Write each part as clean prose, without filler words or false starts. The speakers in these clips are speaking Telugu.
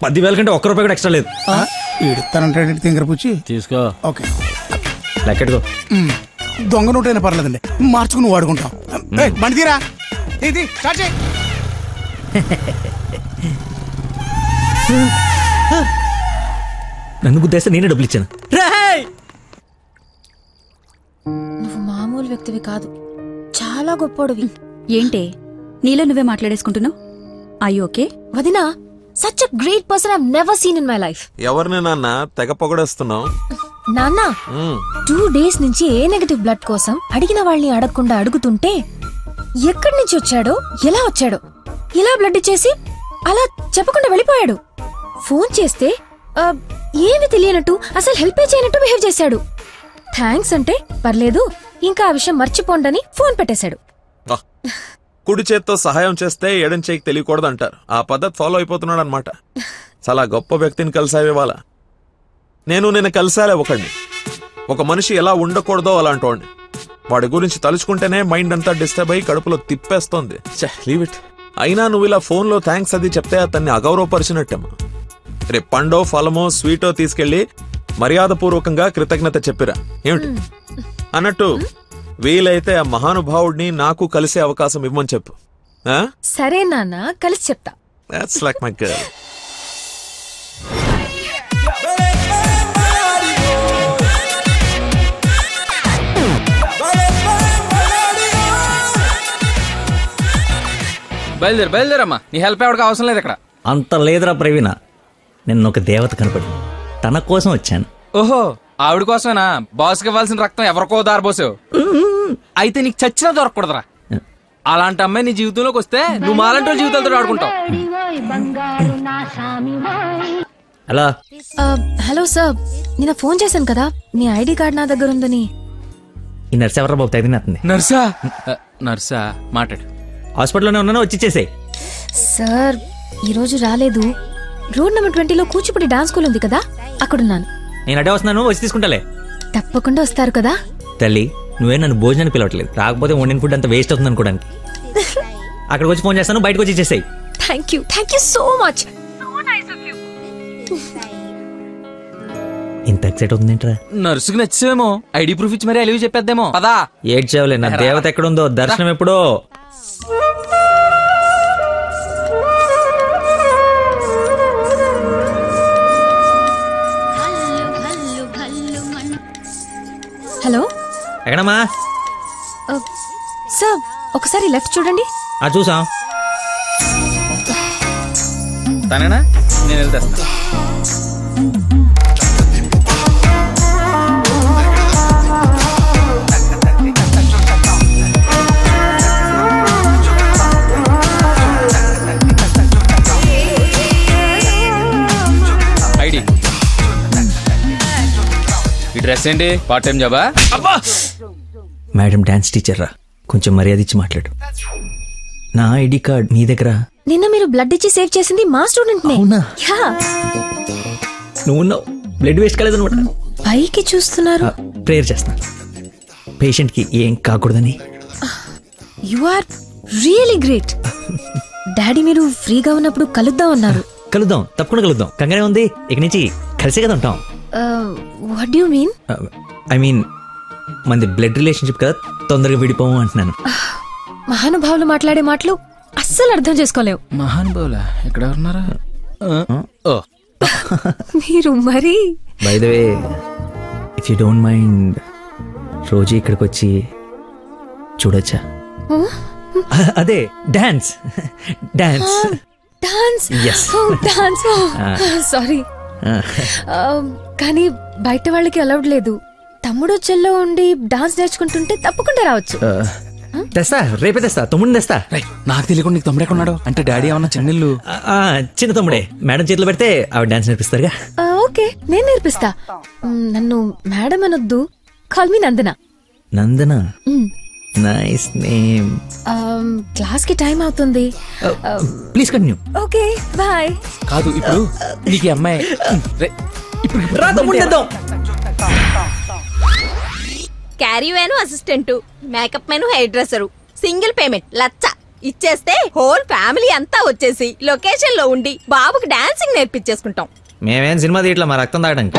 10,000 కంటే ఒక్క రూపాయి కూడా ఎక్స్ట్రా లేదు. ఇస్తానంటే తింగర పుచ్చి తీసుకో. ఓకే లెక్కెట్టుకో. దొంగ నోటైనా పర్లేదండి, మార్చుకుని వాడుకుంటాం. బండి తీరా, ఇది స్టార్ట్ చేయి. నన్ను గుద్దేస్తే నేనే డబ్బులు ఇచ్చాను. నువ్వు మామూలు వ్యక్తివి కాదు, చాలా గొప్పోడివి. ఏంటే నీలో నువ్వే మాట్లాడేసుకుంటున్నావు? I okay? వదినా, such a great person I have never seen in my life. ఎవరిని నాన్న తెగ పొగడేస్తున్నావు? నాన్న 2 days నుంచి ఏ నెగటివ్ బ్లడ్ కోసం అడిగిన వాళ్ళని అడగకుండా అడుగుతుంటే ఎక్కడి నుంచి వచ్చాడో, ఎలా వచ్చాడో, ఇలా బ్లడ్ ఇచ్చేసి అలా చెప్పకుండా వెళ్ళిపోయాడు. ఫోన్ చేస్తే ఏమి తెలియనట్టు, అసలు హెల్ప్ చేయనట్టు బిహేవ్ చేశాడు. థ్యాంక్స్ అంటే పర్లేదు, ఇంకా ఆ విషయం మర్చిపోండని ఫోన్ పెట్టేశాడు. కుడి చేత్తో సహాయం చేస్తే ఎడం చేయికి తెలియకూడదు అంటారు. ఆ పద్ధతి ఫాలో అయిపోతున్నాడు అనమాట. చాలా గొప్ప వ్యక్తిని కలిసావే వాళ్ళ. నేను కలిసాలే ఒకడిని. ఒక మనిషి ఎలా ఉండకూడదో అలాంటి వాడిని. వాడి గురించి తలుచుకుంటేనే మైండ్ అంతా డిస్టర్బ్ అయ్యి కడుపులో తిప్పేస్తోంది. Leave it. అయినా నువ్వు ఇలా ఫోన్లో థ్యాంక్స్ అది చెప్తే అతన్ని అగౌరవపరిచినట్టేమో. రేపు పండో ఫలమో స్వీటో తీసుకెళ్లి మర్యాదపూర్వకంగా కృతజ్ఞత చెప్పిరా ఏమిటి అన్నట్టు. వీలైతే ఆ మహానుభావుడిని నాకు కలిసే అవకాశం ఇవ్వమని చెప్పు. సరే నాన్న, కలిసి చెప్తా. That's like my girl. బయలుదేరమ్మా, నీ హెల్ప్ ఎవరికి అవసరం లేదు ఇక్కడ. అంత లేదురా ప్రవీణ, నిన్న ఒక దేవత కనపడి తన కోసం వచ్చాను. ఓహో, ఆవిడ కోసమేనా బాస్కి ఇవ్వాల్సిన రక్తం ఎవరికో దారిపోసావు? అయితే నీకు చచ్చినా దొరకకూడదురా. అలాంటి అమ్మాయి నీ జీవితంలోకి వస్తే నువ్వు మాలంటి వాళ్ళ జీవితాలతో ఆడుకుంటావు. హలో హలో సార్, నిన్న ఫోన్ చేశాను కదా, మీ ఐడి కార్డ్ నా దగ్గర ఉందని. ఈ నర్స్ ఎవరా బాబు తగినట్టుంది? నర్సా మాట్లాడు. హాస్పిటల్లోనే ఉన్నాను, వచ్చి ఇచ్చేసేయ్. సార్ ఈరోజు రాలేదు. రోడ్ నెంబర్ 20లో కూచిపూడి డాన్స్ స్కూల్ ఉంది కదా, అక్కడున్నాను. నేను అడే వస్తున్నాను, వచ్చి తీసుకుంటాలే. తప్పకుండా వస్తారు కదా? తల్లి, నువ్వే నన్ను భోజనానికి పిలవట్లేదు. రాకపోతే వండిన ఫుడ్ అంత వేస్ట్ అవుతుంది అనుకోడానికి. అక్కడికి వచ్చి ఫోన్ చేస్తాను, బయటకు వచ్చి ఇచ్చేసాయి. Thank you so much. ఇంత ఎక్సైట్ అవుతుందేంట్రా? నర్సుకి నచ్చేమో, ఐడి ప్రూఫ్ ఇచ్చి మరీ అలివి చెప్పేద్దేమో. పదా ఏడ్చేవలే, నా దేవత ఎక్కడుందో, దర్శనం ఎప్పుడో. హలో, ఎక్కడమ్మా? సార్ ఒకసారి లెఫ్ట్ చూడండి. చూసాం. తనేనా? నేను వెళ్తేస్తా. ఐడి, ఈ డ్రెస్ ఏంటి? పార్ట్ టైం జాబా? మేడం డాన్స్ టీచర్ రా, కొంచెం మర్యాద ఇచ్చి మాట్లాడు. నా ఐడి కార్డ్ నీ దగ్గర. నిన్న మీరు బ్లడ్ ఇచ్చి సేవ్ చేసింది మా స్టూడెంట్ నే. అవునా? నువ్వు బ్లడ్ వేస్ట్ కాలేదు అనమాట. పైకి చూస్తున్నారు. ప్రేయర్ చేస్తున్నా పేషెంట్ కి ఏం కాకూడదని. You are really great. Daddy మీరు ఫ్రీగా ఉన్నప్పుడు కలుద్దాం అన్నారు. కలుద్దాం, తప్పకుండా కలుద్దాం. కంగానే ఉంది, ఇక నుంచి కలిసే కదా ఉంటాం. What do you mean? I mean మనది బ్లడ్ రిలేషన్షిప్ కదా, తొందరగా విడిపోము అంటున్నాను. మహానుభావులు మాట్లాడే మాటలు అస్సలు అర్థం చేసుకోలేవు. మహానుభావులా? ఎక్కడ ఉన్నారా? మీరు మరి. By the way, if you don't mind, రోజు ఇక్కడికి వచ్చి చూడొచ్చా? అదే dance. Dance dance yes dance. Sorry, కానీ బయట వాళ్ళకి అలౌడ్ లేదు. తమ్ముడు చెల్లో ఉండి డాన్స్ నేర్చుకుంటుంటే తప్పకుండా రావచ్చు. తెస్తా, రేపే తెస్తా. తమ్ముడిని తెస్తా. నాకు తెలియకుండా నీకు తమ్ముడు ఎక్కడున్నాడు? అంటే డాడీ ఏమన్నా చెన్నెళ్ళు? చిన్న తమ్ముడే. మేడం చేతిలో పెడితే ఆవిడ డాన్స్ నేర్పిస్తారుగా. ఓకే, నేను నేర్పిస్తా. నన్ను మేడం అనొద్దు, call me Nandana. Nandana, nice name. Class కి టైం అవుతుంది. Please continue. Okay, bye. కాదు, ఇప్పుడు నీకు అమ్మాయి caravan assistant, makeup man hairdresser, single payment 1,00,000. ఇచ్చేస్తే హోల్ ఫ్యామిలీ అంతా వచ్చేసి లొకేషన్ లో ఉండి బాబుకి డాన్సింగ్ నేర్పించేసుకుంటాం. మేమేం సినిమా తీయట్లా మా రక్తం తాగడానికి.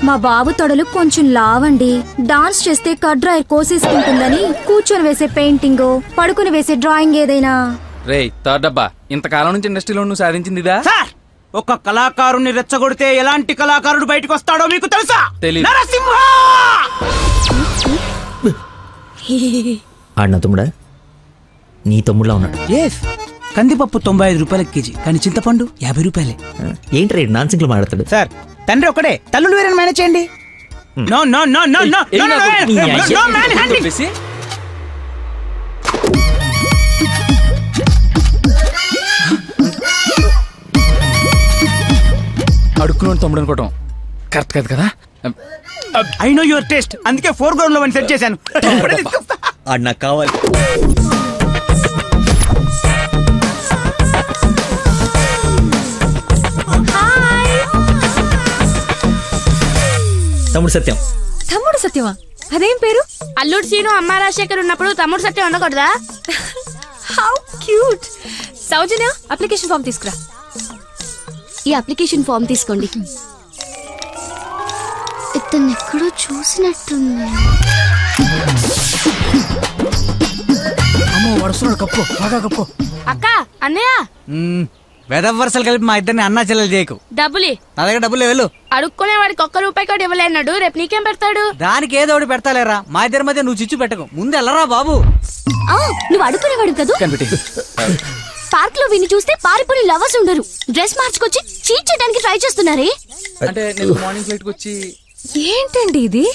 మా బాబు తొడలు కొంచెం లావండి. డాన్స్ చేస్తే కట్ డ్రైర్ కోసేసుకుంటుందని కూర్చొని వేసే పెయింటింగ్, పడుకుని వేసే డ్రాయింగ్ ఏదైనా. రేయ్ థర్డ్ డబ్బా, ఇంతకాలం నుంచి ఇండస్ట్రీలో నువ్వు సాధించింది ఇదా? సార్, ఒక కళాకారుని రెచ్చగొడితే ఎలాంటి కళాకారుడు బయటకు వస్తాడో మీకు తెలుసా? తెలీదు. నరసింహ! ఆడిన తమ్ముడా నీ తమ్ముడులా ఉన్నాడు. కందిపప్పు 95 రూపాయల కేజీ, కానీ చింతపండు 50 రూపాయలే. ఏంటి రేడు నాన్సింగ్ లో మాట్లాడతాడు. సార్, తండ్రి ఒకడే, తల్లులు వేరే మేనేజ్ చేయండి. No no no no no no man handing. అడుక్కున్నాడు తమ్ముడు అనుకోవటం కరెక్ట్ కాదు కదా. ఐ నో యువర్ టేస్ట్, అందుకే 4 గ్రౌండ్ లో సెట్ చేశాను. ఆడు నాకు కావాలి. తమ్ముడు సత్యం. తమ్ముడు సత్యమా? అదేం పేరు? అల్లుడు సీను అమ్మ రాజశేఖర్ ఉన్నప్పుడు తమ్ముడు సత్యం ఉండకూడదా? How cute. Soujanya, application form తీసుకురా. ఈ అప్లికేషన్ ఫామ్ తీసుకోండి. ఇతను ఎక్కడో చూసినట్టుంది. అమ్మో, వడుస్తున్నాడు. కప్పు, బాగా కప్పు. అక్క, అన్నయ్య, వెదవరసలు కలిపి మా ఇద్దరిని అన్నా చెల్లెలు చేయకు. డబ్బులి. నా దగ్గర డబ్బులు వెళ్ళు. అడుక్కునే వాడికి ₹1 కూడా ఇవ్వలేన్నాడు. రేపు నీకేం పెడతాడు? దానికి ఏదో ఒకటి పెడతాలేరా. మా ఇద్దరి మధ్య నువ్వు చిచ్చు పెట్టకు. ముందు వెళ్ళరా బాబు. నువ్వు అడుక్కునేవాడు కదా. పార్క్ లో విని చూస్తే పారిపోయి లవర్స్ ఉండరు. డ్రెస్ మార్చుకొచ్చి చీట్ చేయడానికి ట్రై చేస్తున్నారే. అంటే నేను మార్నింగ్ ఫ్లైట్ కి వచ్చి. ఏంటండి ఇది?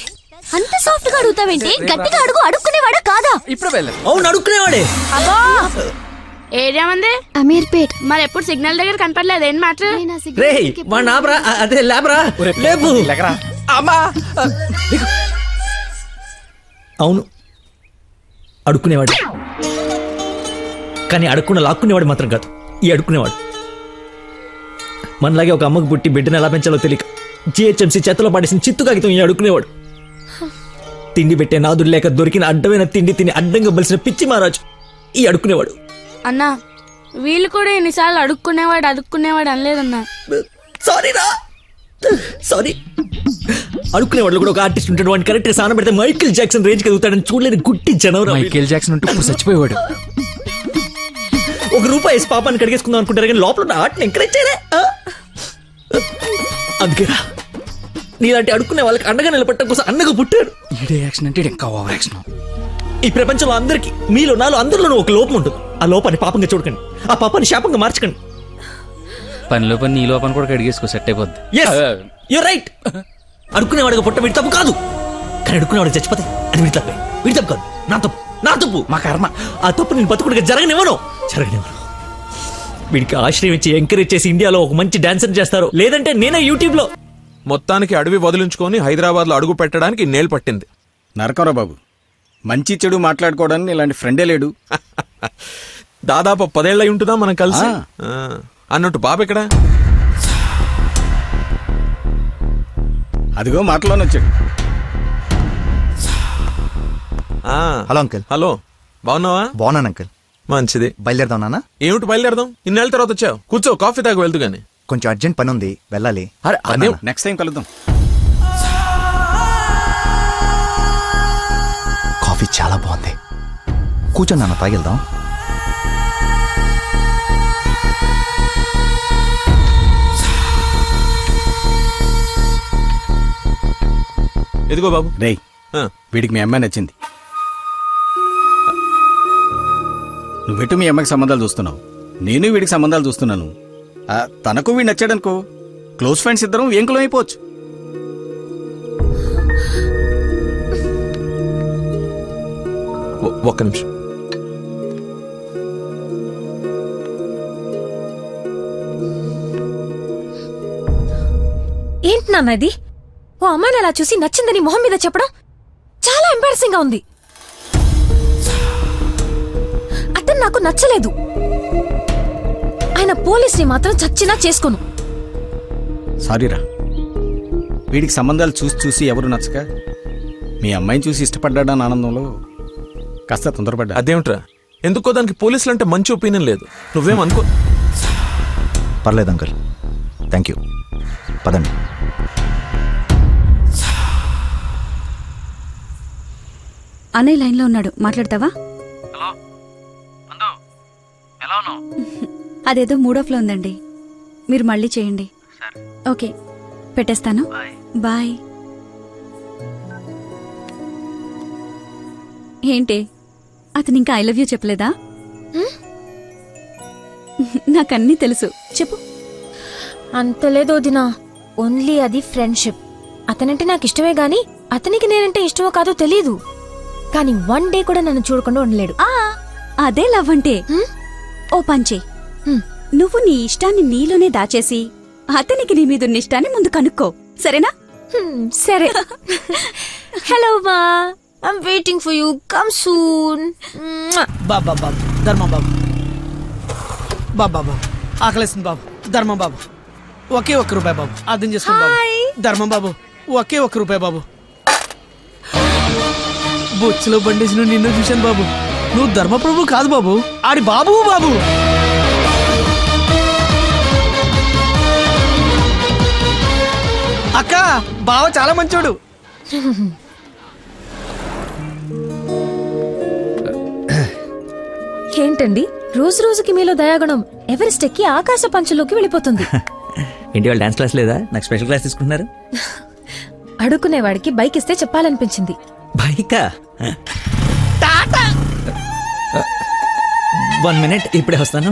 అంత సాఫ్ట్ గా అడుగుతావేంటి? గట్టిగా అడుగు. అడుక్కునేవాడా కాదా? ఇప్పుడు వెళ్ళాలి. అవును అడుక్కునేవాడే. అబ్బో, ఏరియా మంది అమీర్పేట్. మరి ఎప్పుడు సిగ్నల్ దగ్గర కనపడలేదు. ఏం మ్యాటర్? రేయ్ మా నాబ్రా, అదే లేబ్రా, లేపు. అమ్మా, అవును అడుక్కునేవాడు, కానీ అడుక్కున్న లాక్కునేవాడు మాత్రం కాదు ఈ అడుక్కునేవాడు. మనలాగే ఒక అమ్మకు పుట్టి బిడ్డను ఎలా పెంచాలో తెలియక జిహెచ్ఎంసీ చేతిలో పడేసిన చిత్తు కాగితం ఈ అడుక్కునేవాడు. తిండి పెట్టే నాదుడు లేక దొరికిన అడ్డమైన తిండి తిని అడ్డంగా బలిసిన పిచ్చి మహారాజు ఈ అడుక్కునేవాడు. అన్నా, వీళ్ళు కూడా ఎన్నిసార్లు అడుక్కునేవాడు అనలేదన్నా. సారీరా, సారీ. అడుక్కునేవాడు కూడా ఒక ఆర్టిస్ట్ ఉంటాడు. వాడిని కరెక్ట్ గా సాన పెడితే మైకేల్ జాక్సన్ రేంజ్ ఎదుగుతాడని చూడలేని గుట్టి జనం. మైకేల్ జాక్సన్ ఉంటే ఇప్పుడు చచ్చిపోయేవాడు. ₹1 వేసి పాపాన్ని కడిగేసుకుందాం అనుకుంటారు కానీ లోపల ఉన్న ఆర్ట్ని ఎంకరేజ్ చేయలే. అందుకేరా నీలాంటి అడుక్కునే వాళ్ళకి అండగా నిలబట్టడం కోసం అన్నగా పుట్టాడు. ఈడే యాక్షన్ అంటే ఇంకా ఓవర్ యాక్షన్. ఈ ప్రపంచంలో అందరికి, మీలో నాలో అందరిలోనూ ఒక లోపం ఉంటుంది. ఆ లోపాన్ని పాపంగా చూడకండి, ఆ పాపాన్ని శాపంగా మార్చకండి. పనిలో పని నీ లోపల కూడా కడిగేసుకో, సెట్ అయిపోద్ది. You're right. అడుక్కునేవాడిగా పుట్ట వీడి తప్పు కాదు, కానీ అడుక్కునేవాడికి చచ్చిపోతే అది వీడి తప్పే. వీడి తప్పు కాదు, నా తప్పు, మా కర్మ. ఆ తప్పు నేను బతుకుడిగా జరగనివ్వను. వీడికి ఆశ్రయం ఇచ్చి ఎంకరేజ్ చేసి ఇండియాలో ఒక మంచి డాన్సర్ చేస్తారు, లేదంటే నేనే యూట్యూబ్ లో. మొత్తానికి అడవి వదిలించుకొని హైదరాబాద్ లో అడుగు పెట్టడానికి నేలు పట్టింది. నరకరా బాబు, మంచి చెడు మాట్లాడుకోవడానికి ఇలాంటి ఫ్రెండే లేడు. దాదాపు 10 ఏళ్ళై ఉంటుందా మనం కలిసి. అన్నట్టు బాబు ఎక్కడ? అదిగో మాటలోనే వచ్చాడు. Hello uncle. హలో, బాగున్నావా? బాగున్నాను అంకుల్. మంచిది. బయలుదేరదాం నాన్న? ఏమిటి బయలుదేరదాం? ఇన్నేళ్ళ తర్వాత వచ్చావు, కూర్చో, కాఫీ తాగి వెళ్తూ గాని. కొంచెం అర్జెంట్ పని ఉంది, వెళ్ళాలి. అదే నెక్స్ట్ టైం కలుద్దాం. కాఫీ చాలా బాగుంది, కూర్చొని నాన్న తాగిద్దాం. ఎదిగో బాబు. రేయ్, వీడికి మీ అమ్మాయి నచ్చింది. నువ్వెటు మీ అమ్మాయికి సంబంధాలు చూస్తున్నావు, నేను వీడికి సంబంధాలు చూస్తున్నాను. తనకు వీడు నచ్చాడనుకో, క్లోజ్ ఫ్రెండ్స్ ఇద్దరం ఏంకులం అయిపోవచ్చు. ఒక్క నిమిషం. ఏంటి నాన్న ఇది? ఓ అమ్మాయిని అలా చూసి నచ్చిందని మొహం మీద చెప్పడం చాలా ఎంబారసింగ్ గా ఉంది. అతను నాకు నచ్చలేదు. ఆయన పోలీస్ని మాత్రం చచ్చినా చేసుకోను. సారీరా, వీడికి సంబంధాలు చూసి చూసి ఎవరు నచ్చక మీ అమ్మాయిని చూసి ఇష్టపడ్డాడని ఆనందంలో కాస్త తొందరపడ్డా. అదేమిట్రా, ఎందుకో దానికి పోలీసులు అంటే మంచి ఒపీనియన్ లేదు. నువ్వేమనుకో. పర్లేదు అంకుల్, థ్యాంక్ యూ. పదండి. అన్నయ్య లైన్లో ఉన్నాడు, మాట్లాడతావా? అదేదో మూడోఫ్లో ఉందండి, మీరు మళ్ళీ చేయండి. ఓకే, పెట్టేస్తాను. బాయ్. ఏంటి, అతను ఇంకా ఐ లవ్ యూ చెప్పలేదా? నాకన్నీ తెలుసు, చెప్పు. అంత లేదు వదినా, ఓన్లీ అది ఫ్రెండ్షిప్. అతనంటే నాకు ఇష్టమే గాని అతనికి నేనంటే ఇష్టమో కాదో తెలీదు. కానీ వన్ డే కూడా నన్ను చూడకుండా ఉండలేడు. అదే లవ్ అంటే. ఓ పంచే, నువ్వు నీ ఇష్టాన్ని నీలోనే దాచేసి అతనికి నీ మీదున్న ఇష్టాన్ని ముందు కనుక్కో, సరేనా? సరే. హలో మా, I'm waiting for you, come soon. బాబా బాబు, ధర్మం బాబు. బాబా బాబు, ఆకలేస్తుంది బాబు. ధర్మం బాబు, ఒకే ₹1 బాబు, అర్థం చేసుకోండి బాబు. ధర్మం బాబు, ఒకే ₹1 బాబు. బొచ్చులో బండేసి నిన్ను చూశాను బాబు. నువ్వు ధర్మప్రభు కాదు బాబు, ఆడి బాబు బాబు. అక్క, బావ చాలా మంచోడు. ఏంటండి రోజు రోజుకి మీలో దయాగుణం ఎవరెస్ట్ ఎక్కి ఆకాశ పంచలోకి వెళ్ళిపోతుంది. ఏంటి వాళ్ళు డాన్స్ క్లాస్ లేదా? నాకు స్పెషల్ క్లాస్ తీసుకుంటున్నారు. అడుక్కునేవాడికి బైక్ ఇస్తే చెప్పాలనిపించింది. బైకా? 1 minute, ఇప్పుడే వస్తాను.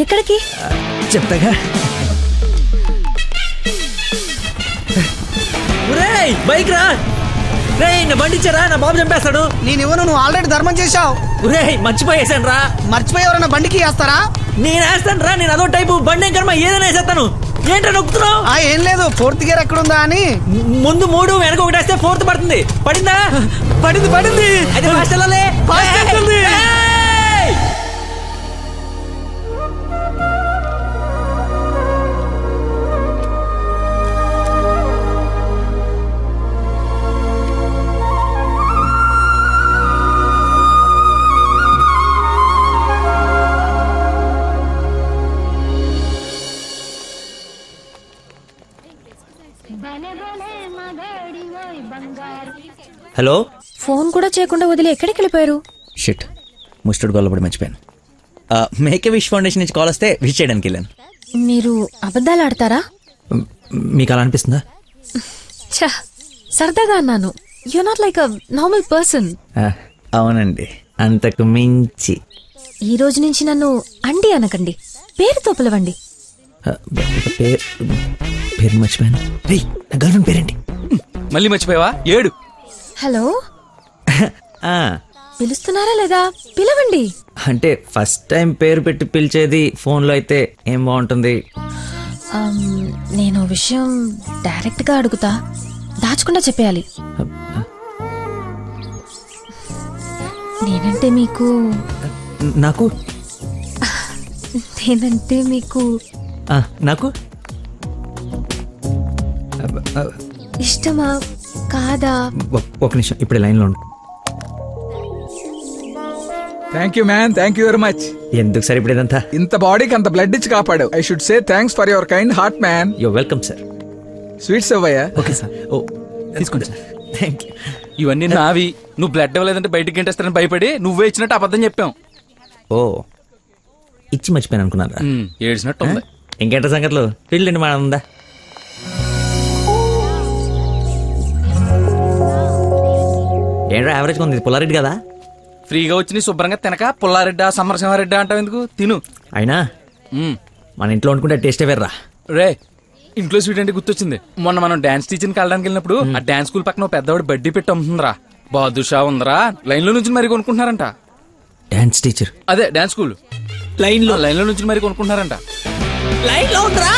ఎక్కడికి చెప్తాగా. బైక్ రా రే, నా బండి ఇచ్చారా, నా బాబు చంపేస్తాడు. నేను ఇవ్వను, నువ్వు ఆల్రెడీ ధర్మం చేశావు. మర్చిపోయేసాను రా. మర్చిపోయేవరన్నా బండికి వేస్తారా? నేను వేస్తాను రా, నేను అదో టైపు బండి కర్మ ఏదైనా వేసేస్తాను. ఏంట్రా నొక్కుతున్నావు? ఏం లేదు, 4th గేర్ ఎక్కడుందా అని. ముందు 3 వెనక 1 వేస్తే 4th పడుతుంది. పడిందా? పడింది. అది ఫాస్ట్ వెళ్ళాలి. హలో. ఫోన్ కూడా చేయకుండా వదిలి ఎక్కడికి వెళ్ళిపోయారు? షిట్, ముస్టర్డ్ గొల్లపడి మర్చిపోయాను. మేకే విష్ ఫౌండేషన్ నుంచి కాల్ వస్తే విష్ చేయడానికి వెళ్ళాను. మీరు అబద్ధాలు ఆడతారా? మీకు అలా అనిపిస్తుందా? సరదాగా అన్నాను. You not like a normal person. అవునండి, అంతకు మించి. ఈ రోజు నుంచి నన్ను అండి అనకండి, పేరుతో పిలవండి. పేరు మర్చిపోయాను. రే, నా గర్ల్ఫ్రెండ్ పేరేంటి? మళ్ళీ మర్చిపోయావా? 7. హలో. పిలుస్తున్నారా లేదా? పిలవండి. అంటే ఫస్ట్ టైం పేరు పెట్టి పిలిచేది ఫోన్లో అయితే ఏం బాగుంటుంది? నేను విషయం డైరెక్ట్ గా అడుగుతా, దాచకుండా చెప్పేయాలి. నేనంటే మీకు నాకు నేనంటే మీకు నాకు ఇష్టమా కాదా? ఒక నిమిషం, ఇప్పుడు లైన్లో ఉండు. Thank you man, thank you very much. ఎందుకు సార్ ఇప్పుడు ఇదంతా? ఇంత బాడీకి అంత బ్లడ్ ఇచ్చి కాపాడు. I should say thanks for your kind heart man. Your welcome sir. Sweets అవ్వయ్యా. Okay sir. ఓ తీసుకోండి సార్. Thank you. ఇవన్నీ నావి. నువ్వు బ్లడ్ ఇవ్వలేదంటే బయటికి గంటేస్తారని భయపడి నువ్వే ఇచ్చినట్టు అబద్ధం చెప్పాం. ఓ, ఇచ్చి మర్చిపోయాను అనుకున్నారా? ఏడ్చినట్టు ఉంది. ఇంకేంట సంగతులు? ఫీల్డ్ అండి మన ఉందా? ఏంట్రా యావరేజ్గా ఉంది? పుల్లారెడ్డి కదా? ఫ్రీగా వచ్చి నీ శుభ్రంగా తినక పుల్లారెడ్డా సమరసింహారెడ్డా అంటావు ఎందుకు? తిను. అయినా మన ఇంట్లో వండుకుంటే టేస్టే వేర్రా. రే, ఇంట్లో స్వీట్ అంటే గుర్తొచ్చింది. మొన్న మనం డాన్స్ టీచర్కి వెళ్ళడానికి వెళ్ళినప్పుడు ఆ డాన్స్ స్కూల్ పక్కన పెద్దవాడు బడ్డీ పెట్టి అమ్ముతుందిరా. బాదుషా ఉందరా. లైన్ లో నుంచి మరి కొనుక్కుంటున్నారంట. Dance teacher? అదే డాన్స్ స్కూల్. లైన్ లో నుంచి మరి కొనుక్కుంటున్నారంట. లైన్ లో ఉందిరా.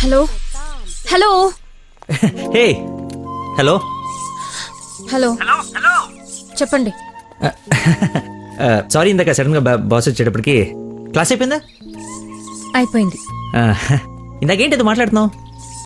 Hello. Hello. Hey, hello. Hello. చెప్పండి. సారీ ఇందాక సడన్ గా బాస్ వచ్చేటప్పటికి క్లాస్ అయిపోయిందా? అయిపోయింది. ఇందాకేంటి అది మాట్లాడుతున్నావు?